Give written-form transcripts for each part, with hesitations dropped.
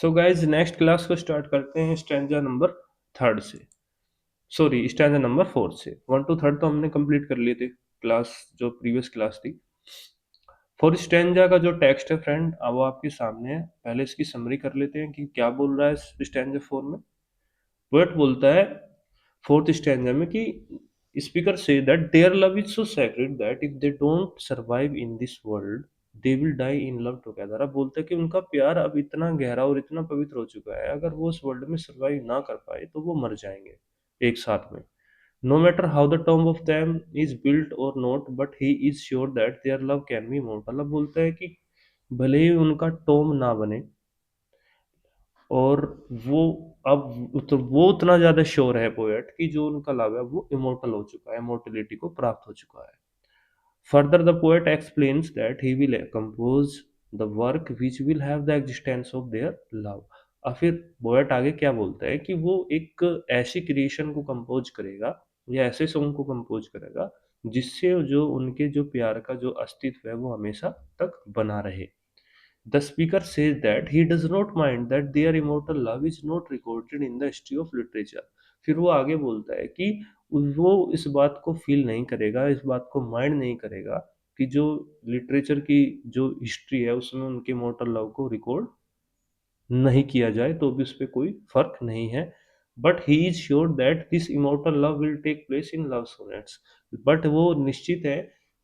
So guys next class को start करते हैं स्टैंजा नंबर थर्ड से। सॉरी, स्टैंजा नंबर फोर्थ से। वन टू थर्ड तो हमने कंप्लीट कर लिए थे क्लास, जो प्रीवियस क्लास थी। फोर्थ स्टैंजा का जो टेक्स्ट है फ्रेंड, अब वो आपके सामने है। पहले इसकी समरी कर लेते हैं कि क्या बोल रहा है स्टैंजा फोर में। पोएट बोलता है फोर्थ स्टैंजा में कि स्पीकर से that their love is so sacred that if they don't survive in this world they will die in love together. अब बोलते हैं कि उनका प्यार अब इतना गहरा और इतना पवित्र हो चुका है, अगर वो उस वर्ल्ड में सर्वाइव ना कर पाए तो वो मर जाएंगे एक साथ में। No matter how the tomb of them is built और not but he is sure that their love can be mortal. अब बोलता है कि भले ही उनका टॉम ना बने, और वो अब तो वो उतना ज्यादा श्योर है पोएट कि जो उनका लव है वो इमोर्टल हो चुका है, इमोर्टलिटी को प्राप्त हो चुका है। Further the poet explains that he will compose the work which will have the existence of their love. और फिर पोएट आगे क्या बोलता है कि वो एक ऐसी क्रिएशन को कंपोज करेगा या ऐसे सॉन्ग को कंपोज करेगा जिससे जो उनके जो प्यार का जो अस्तित्व है वो हमेशा तक बना रहे। The speaker says that he does not mind that their immortal love is not recorded in the history of literature। फिर वो आगे बोलता है कि वो इस बात को फील नहीं करेगा, इस बात को माइंड नहीं करेगा कि जो लिटरेचर की जो हिस्ट्री है उसमें उनके इमोर्टल लव को रिकॉर्ड नहीं किया जाए तो भी उस पर कोई फर्क नहीं है। But he is sure that this immortal love will take place in love sonnets. बट वो निश्चित है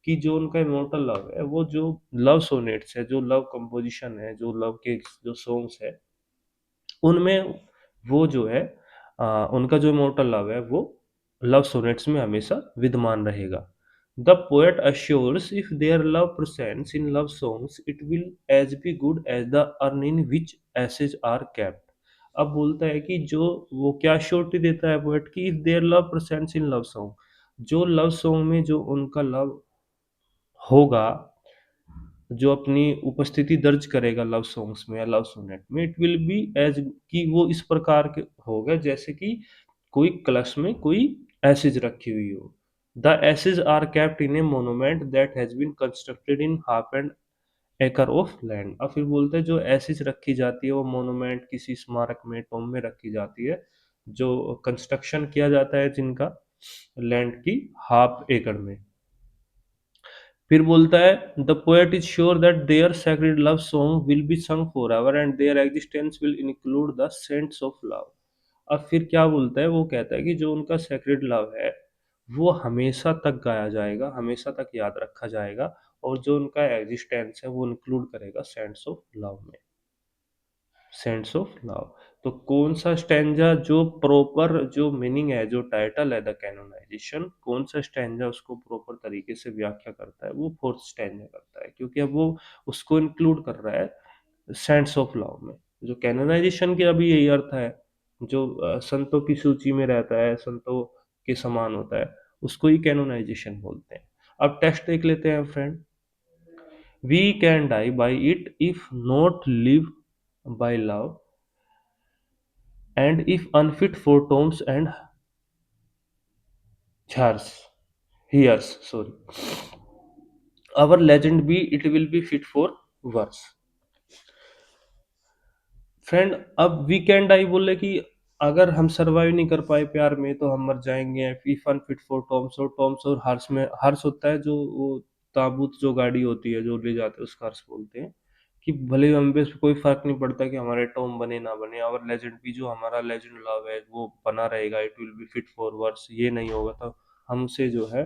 कि जो उनका इमोर्टल लव है वो जो लव सोनेट्स है, जो लव कंपोजिशन है, जो लव के जो सॉन्ग्स है उनमें वो जो है उनका जो इमोर्टल लव है वो लव सोनेट्स में हमेशा विद्यमान रहेगा। The poet assures if their love presents in love songs it will as be good as the urn in which ashes are kept. अब बोलता है कि जो वो क्या श्योरिटी देता है पोएट की, if their love presents in love song, जो लव सॉन्ग में जो उनका लव होगा, जो अपनी उपस्थिति दर्ज करेगा लव सॉन्ग्स में या लव सोनेट में, इट विल बी एज कि वो इस प्रकार के होगा जैसे कि कोई कलश में कोई एसिड रखी हुई हो। The acid are kept in a monument that has been constructed in half and acre of land. और फिर बोलते हैं जो एसिड रखी जाती है वो मोनूमेंट किसी स्मारक में, टॉम में रखी जाती है, जो कंस्ट्रक्शन किया जाता है जिनका लैंड की हाफ एकड़ में। फिर बोलता है the poet is sure that their sacred love song will be सung forever and their existence will include the saints of love. अब फिर क्या बोलता है, वो कहता है कि जो उनका सैक्रेड लव है वो हमेशा तक गाया जाएगा, हमेशा तक याद रखा जाएगा, और जो उनका एग्जिस्टेंस है वो इंक्लूड करेगा सेंट्स ऑफ लव में। Sense of love. तो कौन सा स्टैंजा जो प्रॉपर जो मीनिंग है, जो टाइटल है द कैनोनाइजेशन, कौन सा स्टैंजा उसको प्रॉपर तरीके से व्याख्या करता है, वो फोर्थ स्टैंजा करता है, क्योंकि अब वो उसको इंक्लूड कर रहा है सेंस ऑफ लव में। जो कैनोनाइजेशन के अभी यही अर्थ है, जो संतों की सूची में रहता है, संतों के समान होता है, उसको ही कैनोनाइजेशन बोलते हैं। अब टेक्स्ट देख लेते हैं friend. We can die by it if not live by love, and if unfit for tombs and hears, sorry, our legend be it will be fit for verse। Friend, अब weekend I बोले कि अगर हम survive नहीं कर पाए प्यार में तो हम मर जाएंगे। इफ अनफिट फॉर टॉम्स, और टॉम्स और हर्ष में, हर्ष होता है जो वो ताबूत जो गाड़ी होती है जो ले जाते हैं उसका हर्ष बोलते हैं। कि भले ही हम पे कोई फर्क नहीं पड़ता कि हमारे टॉम बने ना बने, और लेजेंड भी जो हमारा लेजेंड लव है वो बना रहेगा, it will be fit for verse, ये नहीं होगा तो हमसे जो है।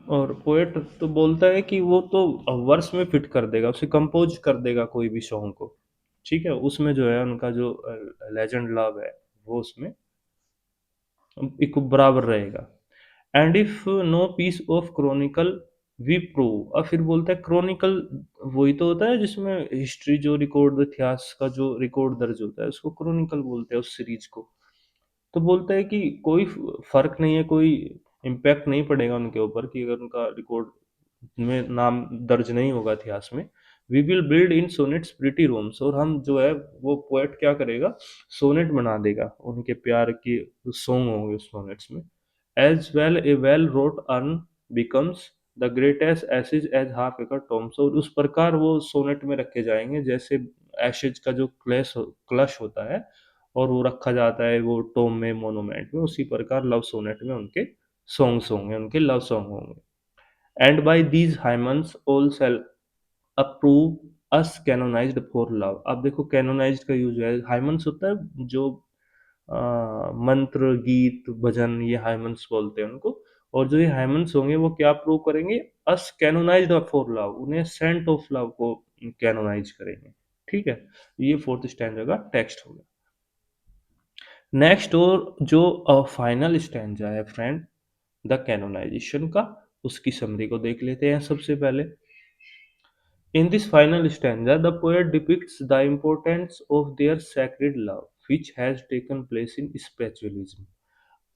और पोएट तो बोलता है कि वो तो वर्स में फिट कर देगा, उसे कंपोज कर देगा कोई भी सॉन्ग को। ठीक है, उसमें जो है उनका जो लेजेंड लव है वो उसमें एक बराबर रहेगा। And if no piece of chronicle we prove. और फिर बोलता है क्रॉनिकल वही तो होता है जिसमें हिस्ट्री जो रिकॉर्ड, इतिहास का जो रिकॉर्ड दर्ज होता है उसको क्रॉनिकल बोलते हैं उस सीरीज को। तो बोलता है कि कोई फर्क नहीं है, कोई इम्पैक्ट नहीं पड़ेगा उनके ऊपर कि अगर उनका रिकॉर्ड में नाम दर्ज नहीं होगा इतिहास में। We will build in sonnets pretty rooms, और हम जो है वो पोएट क्या करेगा, सोनेट बना देगा, उनके प्यार के सॉन्ग होंगे उस सोनेट्स में। As well a well wrought urn becomes the greatest ashes as half acre tombs, और उस प्रकार वो सोनेट में रखे जाएंगे जैसे एशेज का जो क्लश होता है और वो रखा जाता है वो टोम में मोनोमेंट में, उसी प्रकार लव सोनेट में उनके सॉन्ग्स होंगे, उनके लव सॉन्ग होंगे। And by these hymns all shall approve us canonized for love. अब देखो कैनोनाइज्ड का यूज है, हाइमन्स होता है जो मंत्र गीत भजन, ये हाइमन्स बोलते हैं उनको। और जो ये हाइमन्स होंगे वो क्या प्रूव करेंगे, अस कैनोनाइज्ड फॉर लव, उन्हें सेंट ऑफ लव को कैनोनाइज करेंगे। ठीक है, ये फोर्थ स्टैंडर्ड का टेक्स्ट हो गया। नेक्स्ट और जो फाइनल स्टैंडर्ड है फ्रेंड, द कैनोनाइजेशन का, उसकी समरी को देख लेते हैं सबसे पहले। In this final stanza, the poet depicts the importance of their sacred love, which has taken place in spiritualism.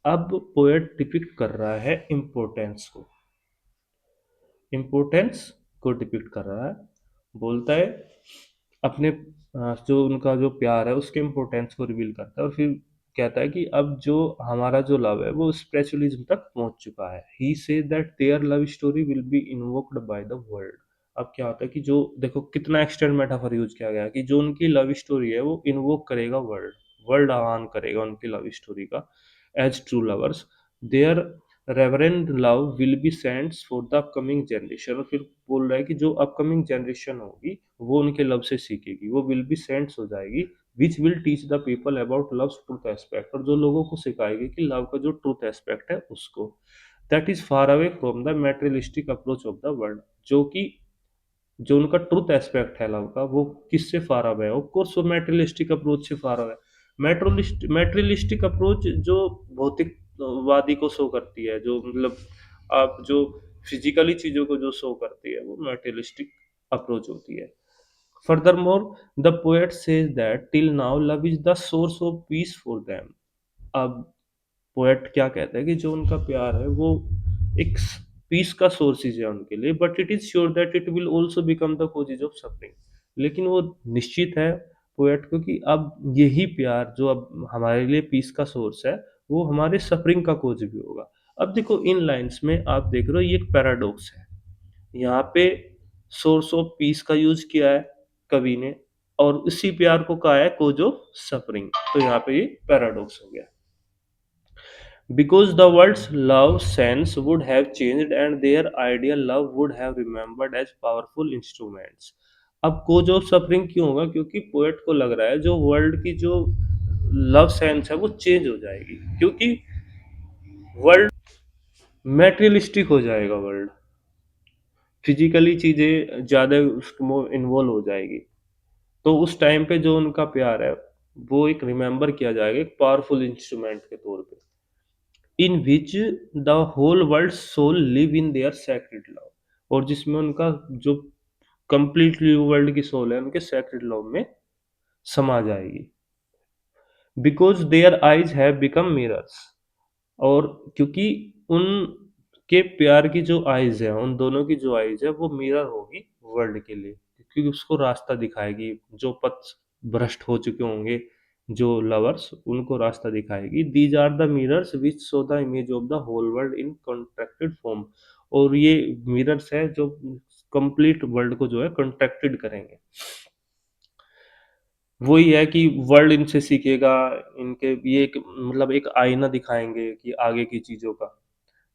अब पोएट डिपिक्ट कर रहा है इम्पोर्टेंस को, इम्पोर्टेंस को डिपिक्ट कर रहा है, बोलता है अपने जो उनका जो प्यार है उसके इम्पोर्टेंस को रिवील करता है, और फिर कहता है कि अब जो हमारा जो लव है वो स्पिरिचुअलिज्म तक पहुंच चुका है। He says that their love story will be invoked by the world. अब क्या होता है कि जो देखो कितना एक्सटेंड मेटाफर यूज किया गया है कि जो उनकी लव स्टोरी है वो इन्वोक करेगा वर्ल्ड, वर्ल्ड आह्वान करेगा उनकी लव स्टोरी का as true lovers. Their reverend love will be saints for the upcoming generation, और फिर बोल रहा है कि जो अपकमिंग जनरेशन होगी वो उनके लव से सीखेगी, वो विल बी सेंट्स हो जाएगी, which will teach the people about love truth aspect, और जो लोगों को सिखाएगी कि लव का जो ट्रूथ एस्पेक्ट है उसको। That is far away from the materialistic approach of the world, जो कि जो उनका ट्रूथ एस्पेक्ट है लव का वो किससे फार अवे है, ऑफ कोर्स वो मेटेरियलिस्टिक अप्रोच से फार अवे। मेटेरियलिस्टिक अप्रोच जो भौतिकवादी को शो करती है, जो मतलब आप जो फिजिकली चीजों को जो शो करती है वो मेटेरियलिस्टिक अप्रोच होती है। Furthermore the poet says that till now love is the source of peace for them. अब पोएट क्या कहता है कि जो उनका प्यार है वो एक पीस का सोर्सेज है उनके लिए, but it is sure that it will also become the causes of suffering. लेकिन वो निश्चित है पोएट को कि अब यही प्यार जो अब हमारे लिए पीस का सोर्स है वो हमारे सफरिंग का कोज भी होगा। अब देखो इन लाइंस में आप देख रहे हो ये एक पैराडॉक्स है, यहाँ पे सोर्स ऑफ पीस का यूज किया है कवि ने, और उसी प्यार को कहा है कोज ऑफ सफरिंग, तो यहाँ पे ये पैराडॉक्स हो गया। Because the world's love sense would have changed and their ideal love would have remembered as powerful instruments। अब कोज ऑफ सफरिंग क्यों होगा, क्योंकि पोएट को लग रहा है जो वर्ल्ड की जो लव सेंस है वो चेंज हो जाएगी, क्योंकि वर्ल्ड मेटेरियलिस्टिक हो जाएगा, वर्ल्ड फिजिकली चीजें ज्यादा उसमें इन्वॉल्व हो जाएगी। तो उस टाइम पे जो उनका प्यार है वो एक रिमेम्बर किया जाएगा एक पावरफुल इंस्ट्रूमेंट के तौर पे, in which the whole world soul live in their sacred love, और जिसमें उनका जो कंप्लीटली वर्ल्ड की सोल है उनके सैक्रेड लव में समा जाएगी। Because their eyes have become mirrors, और क्योंकि उनके प्यार की जो आईज है, उन दोनों की जो आईज है वो मिरर होगी वर्ल्ड के लिए, क्योंकि उसको रास्ता दिखाएगी, जो पथ भ्रष्ट हो चुके होंगे जो लवर्स उनको रास्ता दिखाएगी। These are the mirrors which show the image of the whole world in contracted form, और ये मिरर्स है जो कंप्लीट वर्ल्ड को जो है कॉन्ट्रैक्टेड करेंगे। वही है कि वर्ल्ड इनसे सीखेगा, इनके ये एक मतलब एक आईना दिखाएंगे कि आगे की चीजों का।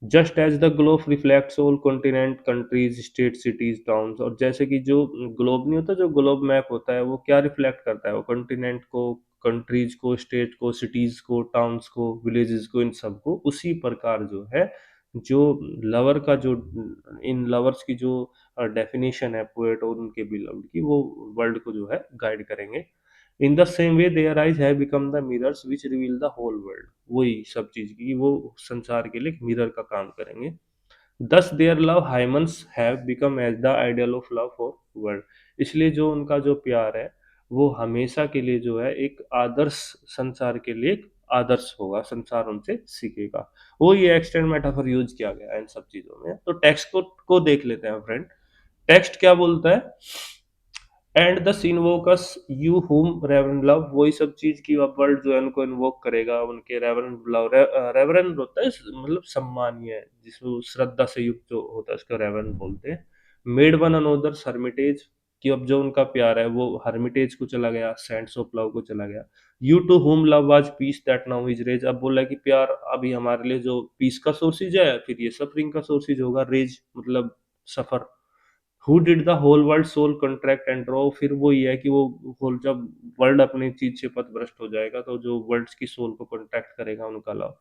Just as the globe reflects all continent countries state cities towns, और जैसे कि जो ग्लोब नहीं होता, जो ग्लोब मैप होता है वो क्या रिफ्लेक्ट करता है, वो कॉन्टिनेंट को, कंट्रीज को, स्टेट को, सिटीज को, टाउन्स को, विलेजेस को, इन सब को, उसी प्रकार जो है जो लवर का जो इन लवर्स की जो डेफिनेशन है पोएट और उनके बिलव्ड की, वो वर्ल्ड को जो है गाइड करेंगे। In the same way their eyes have become the mirrors which reveal the whole world, वही सब चीज की वो संसार के लिए मिरर का काम करेंगे। Thus their love hymns have become as the ideal of love for world, इसलिए जो उनका जो प्यार है वो हमेशा के लिए जो है एक आदर्श, संसार के लिए एक आदर्श होगा, संसार उनसे सीखेगा। वो ये एक्सटेंड मेटाफर यूज किया गया है इन सब चीजों में। तो टेक्स्ट को देख लेते हैं फ्रेंड। टेक्स्ट क्या बोलता है, एंड दस इन्वोकस यू हुम रेवरन लव, वही सब चीज की अब वर्ड जो है उनको इन्वोक करेगा, उनके रेवरन लव, रेवरन होता है मतलब सम्मानीय, जिसको श्रद्धा से युक्त जो होता है उसको रेवरन बोलते हैं। मेड वन अनोदर हर्मिटेज, कि अब जो उनका प्यार है वो हर्मिटेज को चला गया, सेंट्स ऑफ लव को चला गया। You to whom love was peace that now is rage, अब बोला कि प्यार अभी हमारे लिए जो पीस का सोर्सेज है, फिर ये सफरिंग का सोर्सेज होगा। रेज मतलब सफर। Who did the whole world soul contract and draw, फिर वो ये है कि वो होल जब वर्ल्ड अपनी चीज से पथभ्रष्ट हो जाएगा तो जो वर्ल्ड्स की सोल को कॉन्ट्रैक्ट करेगा उनका love.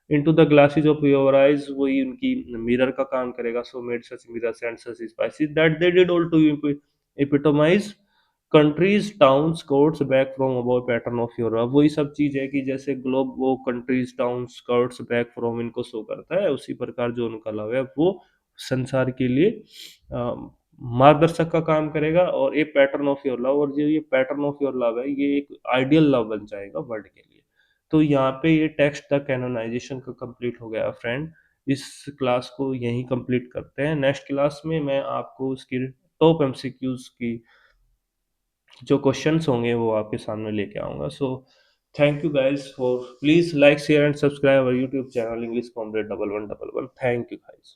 Into the glasses of your eyes, वही उनकी मिरर का काम करेगा। So made such mirrors and such spices that they did all to epitomize countries towns courts back from above pattern of your love, वही सब चीज है कि जैसे ग्लोब वो countries towns courts back from इनको शो करता है, उसी प्रकार जो उनका लव है वो संसार के लिए मार्गदर्शक का काम करेगा। और ये पैटर्न ऑफ योर लव, और जो ये पैटर्न ऑफ योर लव है ये एक आइडियल लव बन जाएगा वर्ल्ड के लिए। तो यहाँ पे ये टेक्स्ट द कैनोनाइजेशन का कंप्लीट हो गया फ्रेंड। इस क्लास को यहीं कंप्लीट करते हैं। नेक्स्ट क्लास में मैं आपको उसकी टॉप एमसीक्यूज की जो क्वेश्चंस होंगे वो आपके सामने लेके आऊंगा। So thank you guys for, please like share and subscribe our YouTube channel English comrade 1111। Thank you guys.